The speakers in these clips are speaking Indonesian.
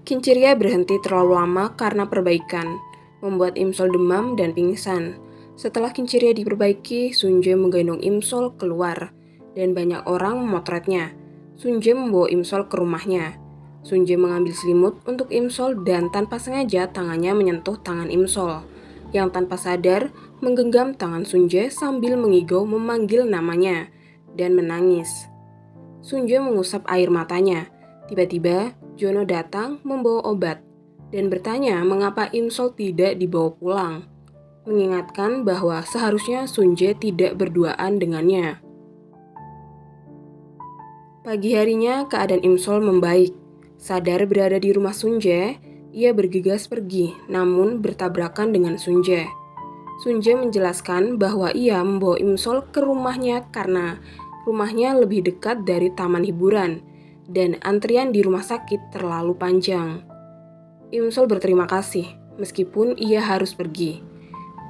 Kincirya berhenti terlalu lama karena perbaikan, membuat Imsol demam dan pingsan. Setelah Kincirya diperbaiki, Sunje menggendong Imsol keluar, dan banyak orang memotretnya. Sunje membawa Imsol ke rumahnya. Sunje mengambil selimut untuk Imsol dan tanpa sengaja tangannya menyentuh tangan Imsol, yang tanpa sadar menggenggam tangan Sunje sambil mengigau memanggil namanya, dan menangis. Sunje mengusap air matanya. Tiba-tiba, Jono datang membawa obat dan bertanya mengapa Imsol tidak dibawa pulang, mengingatkan bahwa seharusnya Sunje tidak berduaan dengannya. Pagi harinya, keadaan Imsol membaik. Sadar berada di rumah Sunje, ia bergegas pergi, namun bertabrakan dengan Sunje. Sunje menjelaskan bahwa ia membawa Imsol ke rumahnya karena rumahnya lebih dekat dari taman hiburan, dan antrian di rumah sakit terlalu panjang. Imsol berterima kasih, meskipun ia harus pergi.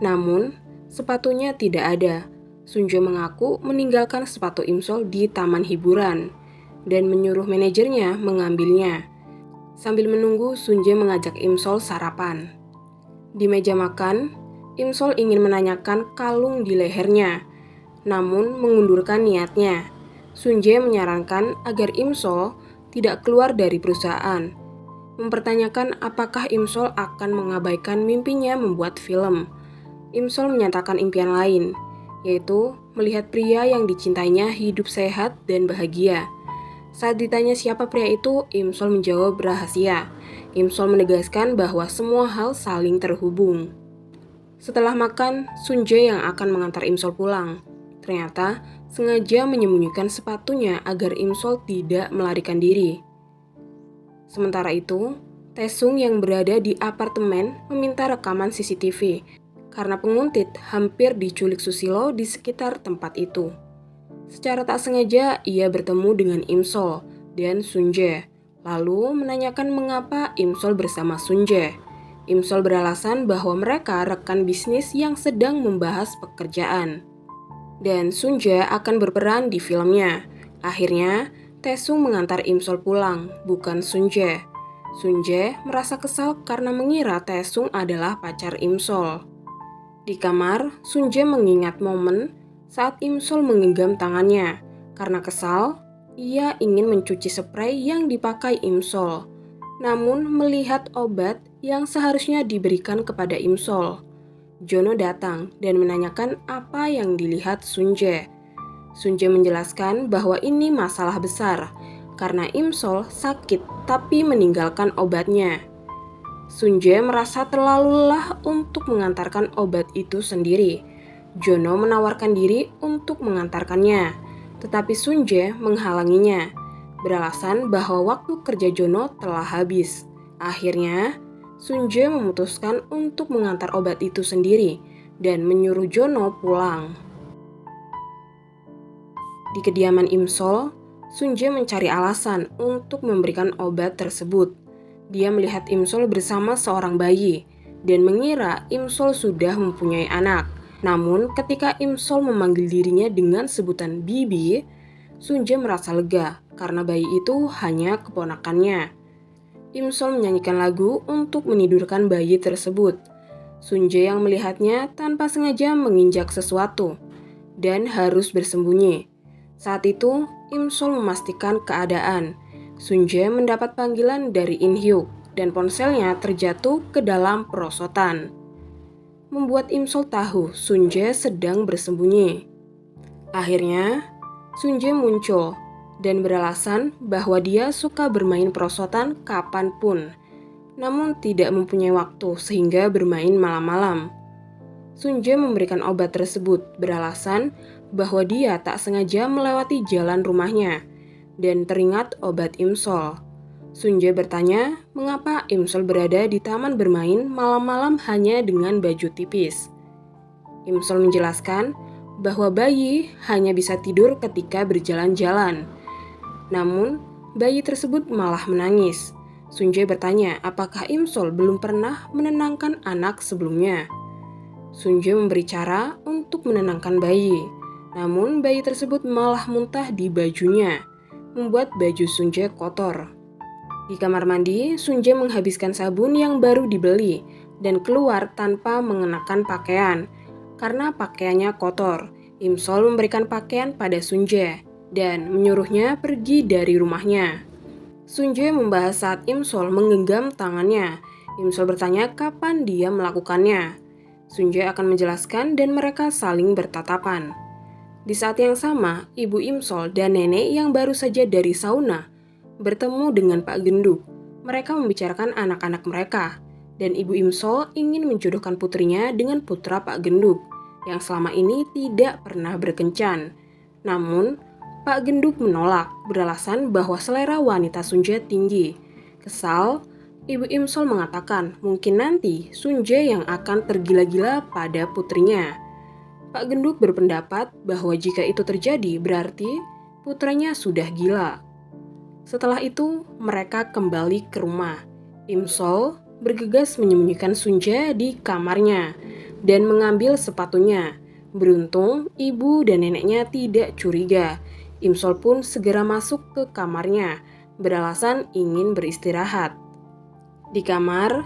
Namun, sepatunya tidak ada. Sunje mengaku meninggalkan sepatu Imsol di taman hiburan, dan menyuruh manajernya mengambilnya. Sambil menunggu, Sunje mengajak Imsol sarapan. Di meja makan, Imsol ingin menanyakan kalung di lehernya, namun mengundurkan niatnya. Sunje menyarankan agar Imsol tidak keluar dari perusahaan, mempertanyakan apakah Imsol akan mengabaikan mimpinya membuat film. Imsol menyatakan impian lain, yaitu melihat pria yang dicintainya hidup sehat dan bahagia. Saat ditanya siapa pria itu, Imsol menjawab rahasia. Imsol menegaskan bahwa semua hal saling terhubung. Setelah makan, Sunje yang akan mengantar Imsol pulang. Ternyata sengaja menyembunyikan sepatunya agar Imsol tidak melarikan diri. Sementara itu, Taesung yang berada di apartemen meminta rekaman CCTV karena penguntit hampir diculik Susilo di sekitar tempat itu. Secara tak sengaja, ia bertemu dengan Imsol dan Sunje, lalu menanyakan mengapa Imsol bersama Sunje. Imsol beralasan bahwa mereka rekan bisnis yang sedang membahas pekerjaan, dan Sunje akan berperan di filmnya. Akhirnya, Taesung mengantar Imsol pulang, bukan Sunje. Sunje merasa kesal karena mengira Taesung adalah pacar Imsol. Di kamar, Sunje mengingat momen saat Imsol menggenggam tangannya. Karena kesal, ia ingin mencuci spray yang dipakai Imsol, namun melihat obat yang seharusnya diberikan kepada Imsol. Jono datang dan menanyakan apa yang dilihat Sunje. Sunje menjelaskan bahwa ini masalah besar karena Imsol sakit tapi meninggalkan obatnya. Sunje merasa terlalu lelah untuk mengantarkan obat itu sendiri. Jono menawarkan diri untuk mengantarkannya, tetapi Sunje menghalanginya, beralasan bahwa waktu kerja Jono telah habis. Akhirnya, Sunje memutuskan untuk mengantar obat itu sendiri dan menyuruh Jono pulang. Di kediaman Imsol, Sunje mencari alasan untuk memberikan obat tersebut. Dia melihat Imsol bersama seorang bayi dan mengira Imsol sudah mempunyai anak. Namun ketika Imsol memanggil dirinya dengan sebutan Bibi, Sunje merasa lega karena bayi itu hanya keponakannya. Imsol menyanyikan lagu untuk menidurkan bayi tersebut. Sunje yang melihatnya tanpa sengaja menginjak sesuatu dan harus bersembunyi. Saat itu, Imsol memastikan keadaan. Sunje mendapat panggilan dari In Hyuk dan ponselnya terjatuh ke dalam perosotan, membuat Imsol tahu Sunje sedang bersembunyi. Akhirnya, Sunje muncul dan beralasan bahwa dia suka bermain perosotan kapanpun, namun tidak mempunyai waktu sehingga bermain malam-malam. Sunje memberikan obat tersebut beralasan bahwa dia tak sengaja melewati jalan rumahnya dan teringat obat Imsol. Sunje bertanya mengapa Imsol berada di taman bermain malam-malam hanya dengan baju tipis. Imsol menjelaskan bahwa bayi hanya bisa tidur ketika berjalan-jalan. Namun, bayi tersebut malah menangis. Sunje bertanya apakah Imsol belum pernah menenangkan anak sebelumnya. Sunje memberi cara untuk menenangkan bayi, namun bayi tersebut malah muntah di bajunya, membuat baju Sunje kotor. Di kamar mandi, Sunje menghabiskan sabun yang baru dibeli dan keluar tanpa mengenakan pakaian. Karena pakaiannya kotor, Imsol memberikan pakaian pada Sunje dan menyuruhnya pergi dari rumahnya. Sunje membahas saat Imsol menggenggam tangannya. Imsol bertanya kapan dia melakukannya. Sunje akan menjelaskan dan mereka saling bertatapan. Di saat yang sama, ibu Imsol dan nenek yang baru saja dari sauna bertemu dengan Pak Genduk. Mereka membicarakan anak-anak mereka, dan Ibu Imsol ingin menjodohkan putrinya dengan putra Pak Genduk, yang selama ini tidak pernah berkencan. Namun, Pak Genduk menolak, beralasan bahwa selera wanita Sunje tinggi. Kesal, Ibu Imsol mengatakan mungkin nanti Sunje yang akan tergila-gila pada putrinya. Pak Genduk berpendapat bahwa jika itu terjadi berarti putranya sudah gila. Setelah itu, mereka kembali ke rumah. Imsol bergegas menyembunyikan Sunje di kamarnya dan mengambil sepatunya. Beruntung, ibu dan neneknya tidak curiga. Imsol pun segera masuk ke kamarnya, beralasan ingin beristirahat. Di kamar,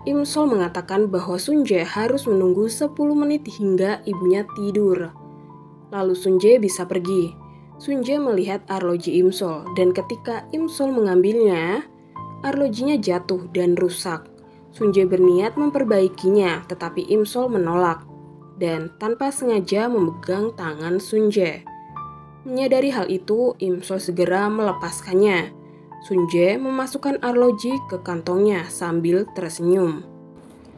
Imsol mengatakan bahwa Sunje harus menunggu 10 menit hingga ibunya tidur. Lalu Sunje bisa pergi. Sunje melihat arloji Imsol dan ketika Imsol mengambilnya, arlojinya jatuh dan rusak. Sunje berniat memperbaikinya tetapi Imsol menolak dan tanpa sengaja memegang tangan Sunje. Menyadari hal itu, Imsol segera melepaskannya. Sunje memasukkan arloji ke kantongnya sambil tersenyum.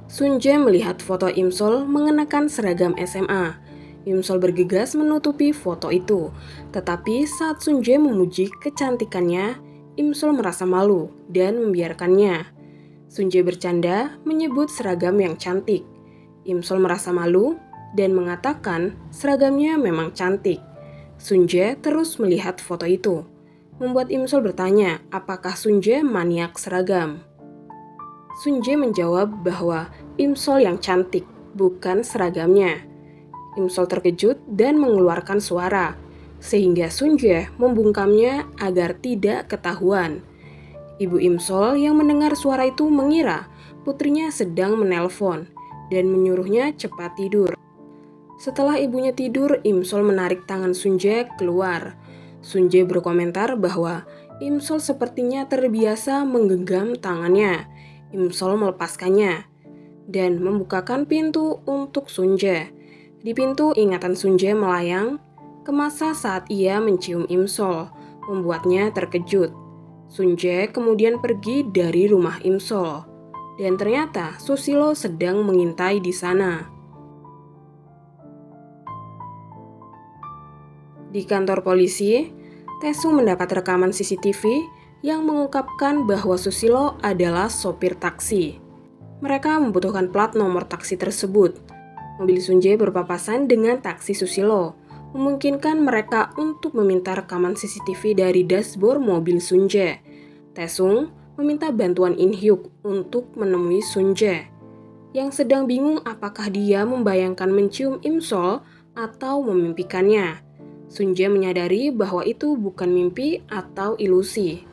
Sunje melihat foto Imsol mengenakan seragam SMA. Imsol bergegas menutupi foto itu, tetapi saat Sunje memuji kecantikannya, Imsol merasa malu dan membiarkannya. Sunje bercanda menyebut seragam yang cantik. Imsol merasa malu dan mengatakan seragamnya memang cantik. Sunje terus melihat foto itu, membuat Imsol bertanya apakah Sunje maniak seragam. Sunje menjawab bahwa Imsol yang cantik, bukan seragamnya. Imsol terkejut dan mengeluarkan suara, sehingga Sunje membungkamnya agar tidak ketahuan. Ibu Imsol yang mendengar suara itu mengira putrinya sedang menelpon dan menyuruhnya cepat tidur. Setelah ibunya tidur, Imsol menarik tangan Sunje keluar. Sunje berkomentar bahwa Imsol sepertinya terbiasa menggenggam tangannya. Imsol melepaskannya dan membukakan pintu untuk Sunje. Di pintu, ingatan Sunje melayang ke masa saat ia mencium Imsol, membuatnya terkejut. Sunje kemudian pergi dari rumah Imsol, dan ternyata Susilo sedang mengintai di sana. Di kantor polisi, Taesung mendapat rekaman CCTV yang mengungkapkan bahwa Susilo adalah sopir taksi. Mereka membutuhkan plat nomor taksi tersebut. Mobil Sunje berpapasan dengan taksi Susilo, memungkinkan mereka untuk meminta rekaman CCTV dari dashboard mobil Sunje. Taesung meminta bantuan In Hyuk untuk menemui Sunje, yang sedang bingung apakah dia membayangkan mencium Imsol atau memimpikannya. Sunje menyadari bahwa itu bukan mimpi atau ilusi.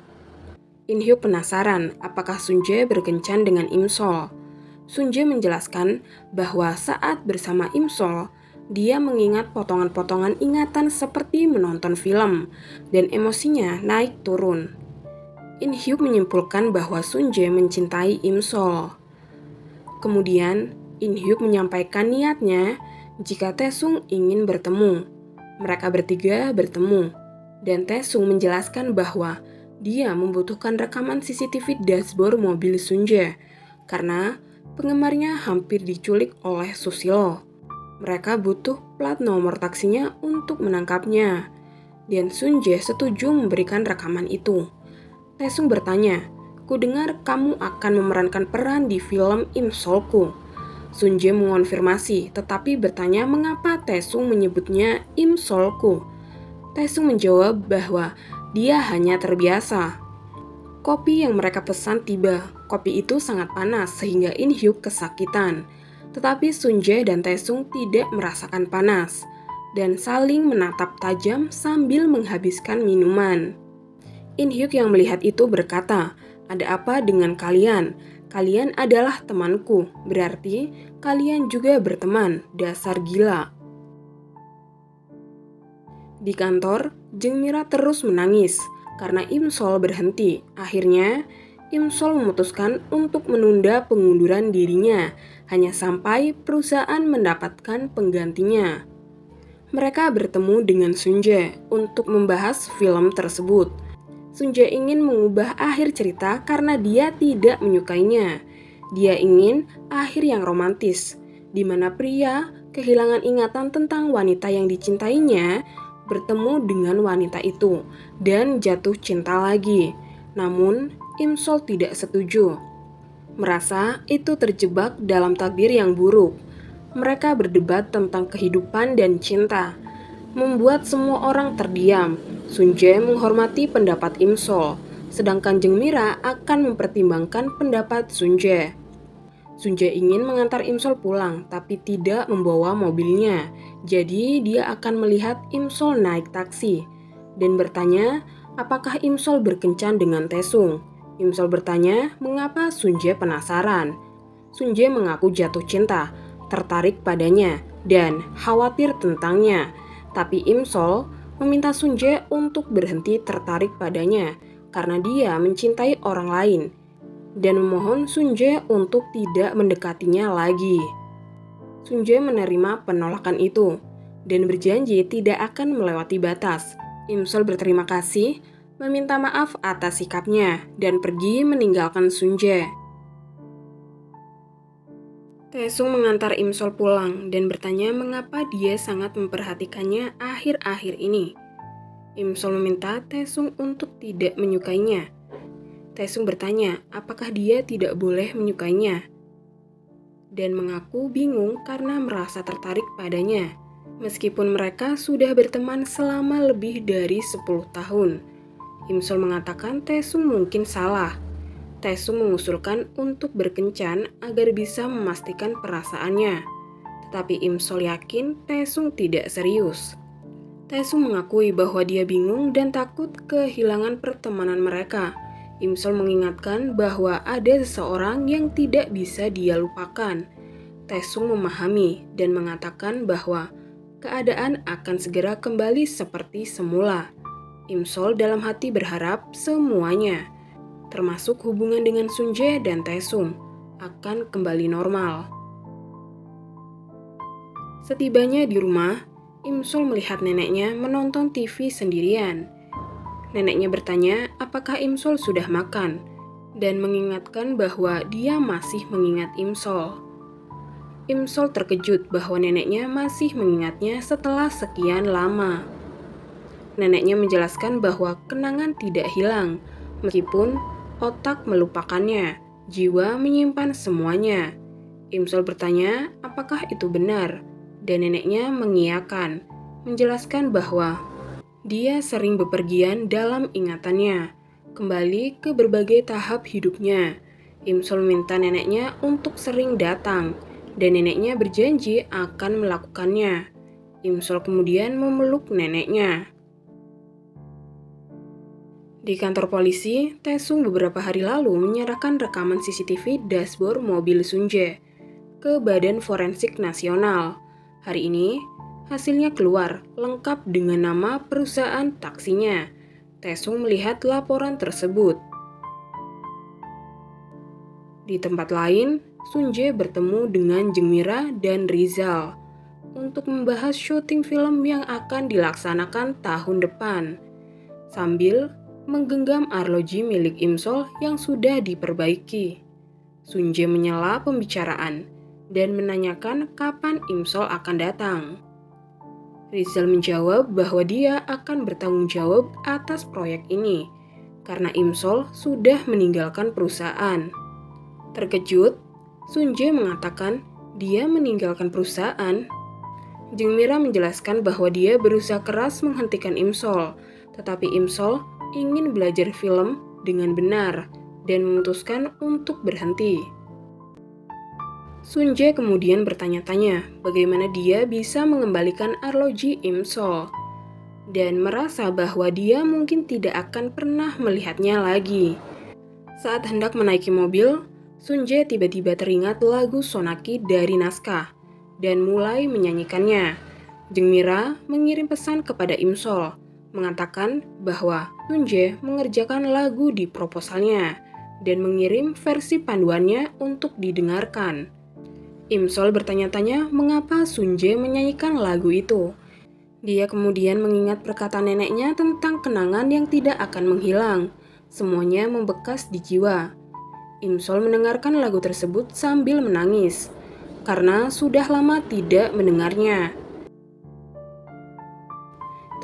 In Hyuk penasaran apakah Sunje berkencan dengan Imsol. Sunje menjelaskan bahwa saat bersama Imsol, dia mengingat potongan-potongan ingatan seperti menonton film, dan emosinya naik turun. In Hyuk menyimpulkan bahwa Sunje mencintai Imsol. Kemudian, In Hyuk menyampaikan niatnya jika Taesung ingin bertemu. Mereka bertiga bertemu, dan Taesung menjelaskan bahwa dia membutuhkan rekaman CCTV dashboard mobil Sunje, karena penggemarnya hampir diculik oleh Susilo. Mereka butuh plat nomor taksinya untuk menangkapnya. Dan Sunje setuju memberikan rekaman itu. Taesung bertanya, "Ku dengar kamu akan memerankan peran di film Imsolku." Sunje mengonfirmasi, tetapi bertanya mengapa Taesung menyebutnya Imsolku. Taesung menjawab bahwa dia hanya terbiasa. Kopi yang mereka pesan tiba. Kopi itu sangat panas sehingga In Hyuk kesakitan. Tetapi Sunje dan Taesung tidak merasakan panas dan saling menatap tajam sambil menghabiskan minuman. In Hyuk yang melihat itu berkata Ada apa dengan kalian? Kalian adalah temanku, berarti kalian juga berteman, dasar gila. Di kantor, Jeng Mira terus menangis karena Imsol berhenti. Akhirnya, Imsol memutuskan untuk menunda pengunduran dirinya hanya sampai perusahaan mendapatkan penggantinya. Mereka bertemu dengan Sunje untuk membahas film tersebut. Sunje ingin mengubah akhir cerita karena dia tidak menyukainya. Dia ingin akhir yang romantis, di mana pria kehilangan ingatan tentang wanita yang dicintainya, bertemu dengan wanita itu, dan jatuh cinta lagi. Namun, Imsol tidak setuju. Merasa itu terjebak dalam takdir yang buruk. Mereka berdebat tentang kehidupan dan cinta, membuat semua orang terdiam. Sunje menghormati pendapat Imsol, sedangkan Jeng Mira akan mempertimbangkan pendapat Sunje. Sunje ingin mengantar Imsol pulang, tapi tidak membawa mobilnya. Jadi dia akan melihat Imsol naik taksi dan bertanya apakah Imsol berkencan dengan Taesung. Imsol bertanya mengapa Sunje penasaran. Sunje mengaku jatuh cinta, tertarik padanya, dan khawatir tentangnya. Tapi Imsol meminta Sunje untuk berhenti tertarik padanya karena dia mencintai orang lain dan memohon Sunje untuk tidak mendekatinya lagi. Sunje menerima penolakan itu dan berjanji tidak akan melewati batas. Imsol berterima kasih, meminta maaf atas sikapnya, dan pergi meninggalkan Sunje. Taesung mengantar Imsol pulang dan bertanya mengapa dia sangat memperhatikannya akhir-akhir ini. Imsol meminta Taesung untuk tidak menyukainya. Taesung bertanya apakah dia tidak boleh menyukainya dan mengaku bingung karena merasa tertarik padanya. Meskipun mereka sudah berteman selama lebih dari 10 tahun. Imsol mengatakan Taesung mungkin salah. Taesung mengusulkan untuk berkencan agar bisa memastikan perasaannya. Tetapi Imsol yakin Taesung tidak serius. Taesung mengakui bahwa dia bingung dan takut kehilangan pertemanan mereka. Imsol mengingatkan bahwa ada seseorang yang tidak bisa dia lupakan. Taesung memahami dan mengatakan bahwa keadaan akan segera kembali seperti semula. Imsol dalam hati berharap semuanya, termasuk hubungan dengan Sunje dan Taesung, akan kembali normal. Setibanya di rumah, Imsol melihat neneknya menonton TV sendirian. Neneknya bertanya apakah Imsol sudah makan dan mengingatkan bahwa dia masih mengingat Imsol. Imsol terkejut bahwa neneknya masih mengingatnya setelah sekian lama. Neneknya menjelaskan bahwa kenangan tidak hilang, meskipun otak melupakannya, jiwa menyimpan semuanya. Imsol bertanya apakah itu benar, dan neneknya mengiyakan, menjelaskan bahwa dia sering bepergian dalam ingatannya, kembali ke berbagai tahap hidupnya. Imsol minta neneknya untuk sering datang, dan neneknya berjanji akan melakukannya. Imsol kemudian memeluk neneknya. Di kantor polisi, Taesung beberapa hari lalu menyerahkan rekaman CCTV dashboard mobil Sunje ke Badan Forensik Nasional. Hari ini, hasilnya keluar, lengkap dengan nama perusahaan taksinya. Taesung melihat laporan tersebut. Di tempat lain, Sunje bertemu dengan Jeng Mira dan Rizal untuk membahas syuting film yang akan dilaksanakan tahun depan, sambil menggenggam arloji milik Imsol yang sudah diperbaiki. Sunje menyela pembicaraan dan menanyakan kapan Imsol akan datang. Rizal menjawab bahwa dia akan bertanggung jawab atas proyek ini karena Imsol sudah meninggalkan perusahaan. Terkejut, Sunje mengatakan dia meninggalkan perusahaan. Jeng Mira menjelaskan bahwa dia berusaha keras menghentikan Imsol, tetapi Imsol ingin belajar film dengan benar dan memutuskan untuk berhenti. Sunje kemudian bertanya-tanya bagaimana dia bisa mengembalikan arloji Imsol dan merasa bahwa dia mungkin tidak akan pernah melihatnya lagi. Saat hendak menaiki mobil, Sunje tiba-tiba teringat lagu Sonaki dari naskah dan mulai menyanyikannya. Jeng Mira mengirim pesan kepada Imsol, mengatakan bahwa Sunje mengerjakan lagu di proposalnya dan mengirim versi panduannya untuk didengarkan. Imsol bertanya-tanya mengapa Sunje menyanyikan lagu itu. Dia kemudian mengingat perkataan neneknya tentang kenangan yang tidak akan menghilang. Semuanya membekas di jiwa. Imsol mendengarkan lagu tersebut sambil menangis, karena sudah lama tidak mendengarnya.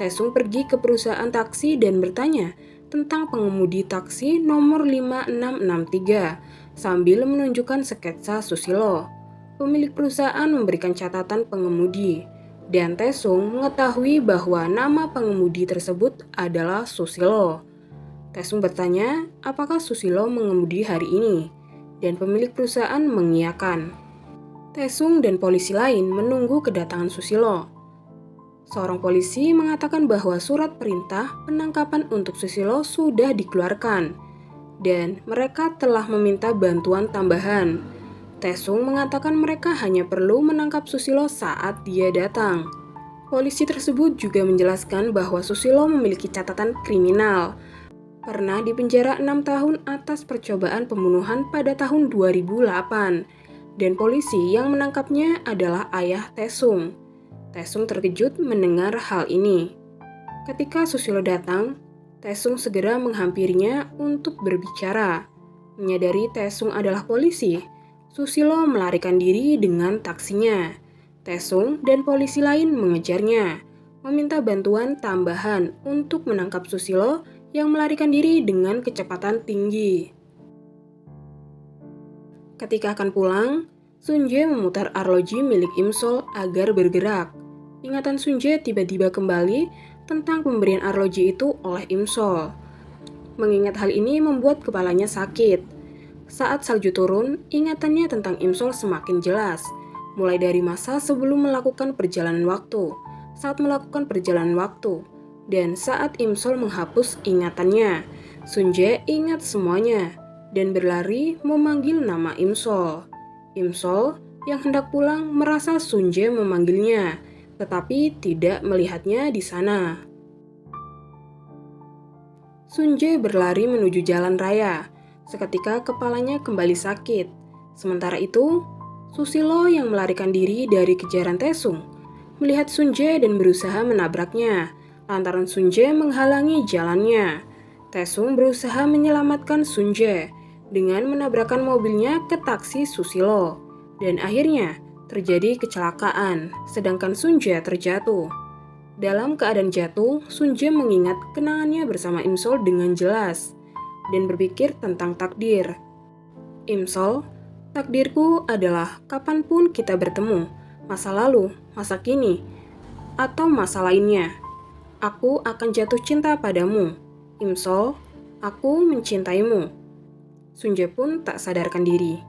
Taesung pergi ke perusahaan taksi dan bertanya tentang pengemudi taksi nomor 5663 sambil menunjukkan sketsa Susilo. Pemilik perusahaan memberikan catatan pengemudi, dan Taesung mengetahui bahwa nama pengemudi tersebut adalah Susilo. Taesung bertanya apakah Susilo mengemudi hari ini, dan pemilik perusahaan mengiyakan. Taesung dan polisi lain menunggu kedatangan Susilo. Seorang polisi mengatakan bahwa surat perintah penangkapan untuk Susilo sudah dikeluarkan, dan mereka telah meminta bantuan tambahan. Taesung mengatakan mereka hanya perlu menangkap Susilo saat dia datang. Polisi tersebut juga menjelaskan bahwa Susilo memiliki catatan kriminal. Pernah dipenjara 6 tahun atas percobaan pembunuhan pada tahun 2008, dan polisi yang menangkapnya adalah ayah Taesung. Taesung terkejut mendengar hal ini. Ketika Susilo datang, Taesung segera menghampirinya untuk berbicara. Menyadari Taesung adalah polisi, Susilo melarikan diri dengan taksinya. Taesung dan polisi lain mengejarnya, meminta bantuan tambahan untuk menangkap Susilo yang melarikan diri dengan kecepatan tinggi. Ketika akan pulang, Sunje memutar arloji milik Imsol agar bergerak. Ingatan Sunje tiba-tiba kembali tentang pemberian arloji itu oleh Imsol. Mengingat hal ini membuat kepalanya sakit. Saat salju turun, ingatannya tentang Imsol semakin jelas, mulai dari masa sebelum melakukan perjalanan waktu, saat melakukan perjalanan waktu, dan saat Imsol menghapus ingatannya. Sunje ingat semuanya dan berlari memanggil nama Imsol. Imsol yang hendak pulang merasa Sunje memanggilnya, tetapi tidak melihatnya di sana. Sunje berlari menuju jalan raya. Seketika kepalanya kembali sakit. Sementara itu, Susilo yang melarikan diri dari kejaran Taesung melihat Sunje dan berusaha menabraknya, lantaran Sunje menghalangi jalannya. Taesung berusaha menyelamatkan Sunje dengan menabrakkan mobilnya ke taksi Susilo, dan akhirnya terjadi kecelakaan, sedangkan Sunje terjatuh. Dalam keadaan jatuh, Sunje mengingat kenangannya bersama Imsol dengan jelas dan berpikir tentang takdir. Imsol, takdirku adalah kapanpun kita bertemu, masa lalu, masa kini, atau masa lainnya. Aku akan jatuh cinta padamu. Imsol, aku mencintaimu. Sunje pun tak sadarkan diri.